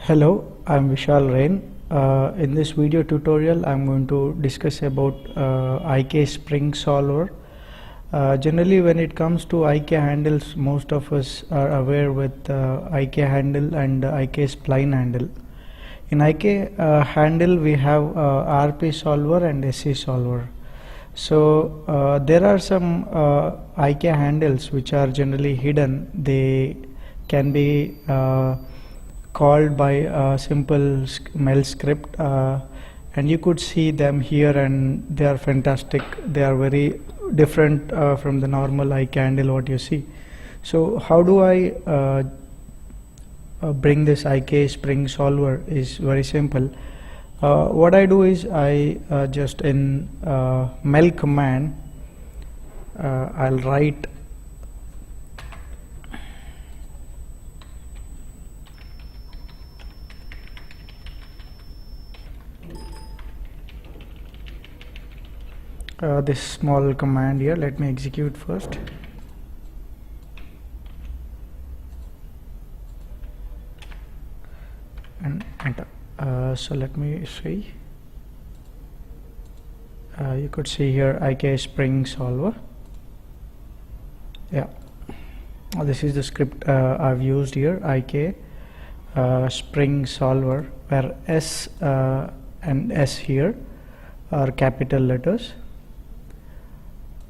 Hello, I'm Vishal Rain. In this video tutorial, I'm going to discuss about IK spring solver. Generally, when it comes to IK handles, most of us are aware with IK handle and IK spline handle. In IK handle, we have RP solver and SC solver. So there are some IK handles which are generally hidden. They can be called by a simple MEL script, and you could see them here, and they are fantastic. They are very different from the normal IK handle what you see. So how do I bring this IK spring solver is very simple. What I do is I just in MEL command I'll write this small command here. Let me execute first. And enter. So let me see. You could see here IK spring solver. Yeah, this is the script I've used here, IK spring solver, where S and S here are capital letters.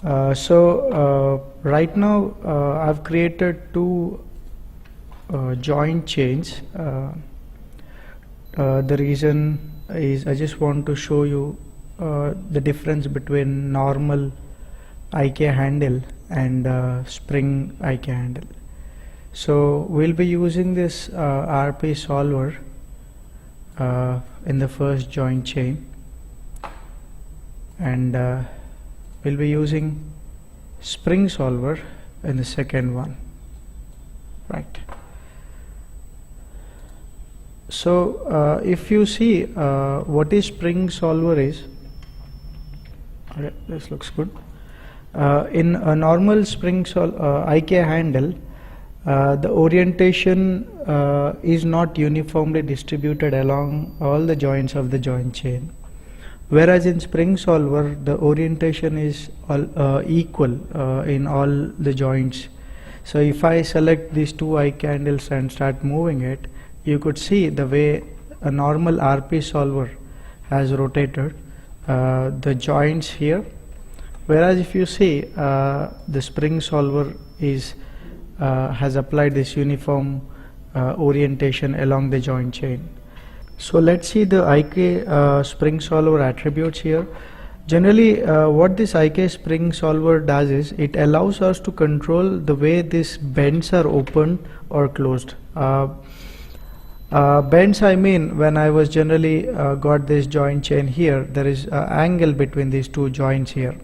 Right now I've created two joint chains. The reason is I just want to show you the difference between normal IK handle and spring IK handle. So we'll be using this RP solver in the first joint chain, and we'll be using spring solver in the second one, right? So if you see what is spring solver is, okay, this looks good. In a normal spring IK handle, the orientation is not uniformly distributed along all the joints of the joint chain. Whereas in spring solver, the orientation is all, equal in all the joints. So if I select these two IK handles and start moving it, you could see the way a normal RP solver has rotated the joints here. Whereas if you see the spring solver is has applied this uniform orientation along the joint chain. So let's see the IK spring solver attributes here. Generally what this IK spring solver does is it allows us to control the way these bends are opened or closed. Bends, I mean, when I was generally got this joint chain here, there is an angle between these two joints here.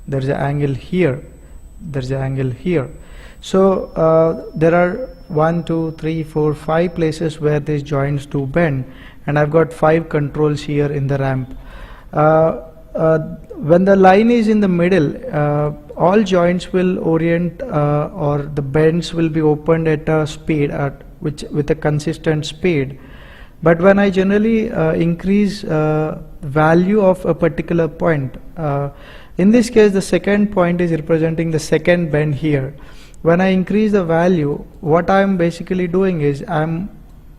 There is an angle here, there is an angle here. So there are 1, 2, 3, 4, 5 places where these joints do bend, and I've got 5 controls here in the ramp. When the line is in the middle, all joints will orient or the bends will be opened at a speed with a consistent speed. But when I generally increase value of a particular point, in this case the second point is representing the second bend here. When I increase the value, what I'm basically doing is I'm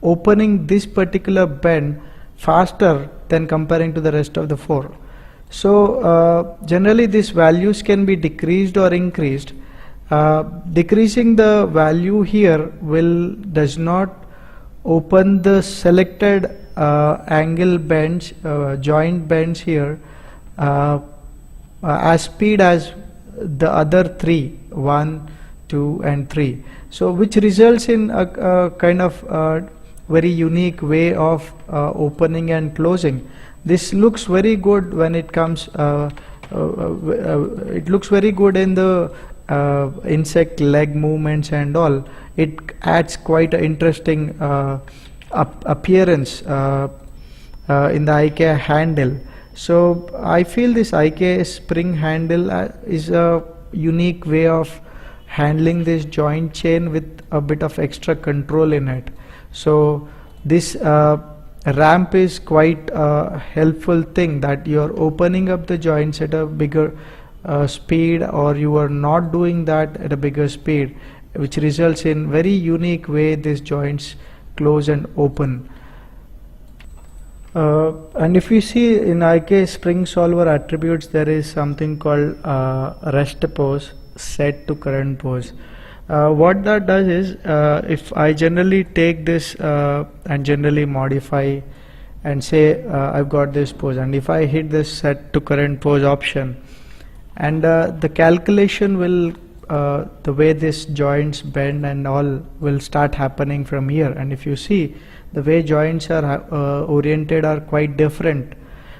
opening this particular bend faster than comparing to the rest of the 4. So generally these values can be decreased or increased. Decreasing the value here does not open the selected angle bends, joint bends here as speed as the other 3, 1, 2 and 3. So which results in a kind of very unique way of opening and closing. This looks very good when it comes it looks very good in the insect leg movements and all. It adds quite an interesting appearance in the IK handle. So I feel this IK spring handle is a unique way of handling this joint chain with a bit of extra control in it. So this ramp is quite a helpful thing, that you are opening up the joints at a bigger speed, or you are not doing that at a bigger speed, which results in very unique way these joints close and open. And if you see in IK spring solver attributes, there is something called rest pose, set to current pose. What that does is, if I generally take this and generally modify and say I've got this pose, and if I hit this set to current pose option, and the calculation will the way this joints bend and all will start happening from here. And if you see, the way joints are oriented are quite different.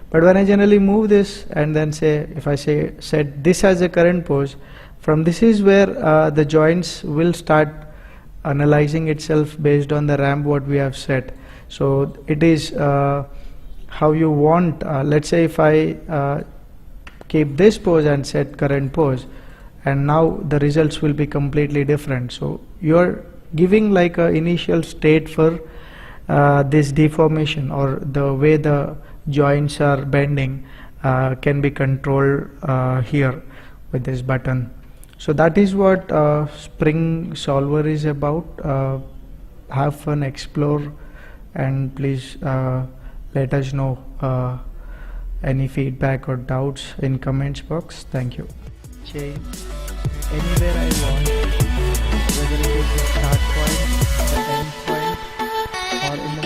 But when I generally move this and then say, if I say set this as a current pose, from this is where the joints will start analyzing itself based on the ramp what we have set. So it is how you want. Let's say if I keep this pose and set current pose, and now the results will be completely different. So you are giving like a initial state for this deformation, or the way the joints are bending can be controlled here with this button. So that is what spring solver is about. Have fun, explore, and please let us know any feedback or doubts in comments box. Thank you. Change anywhere I want, whether it is the start point, the end point, or in the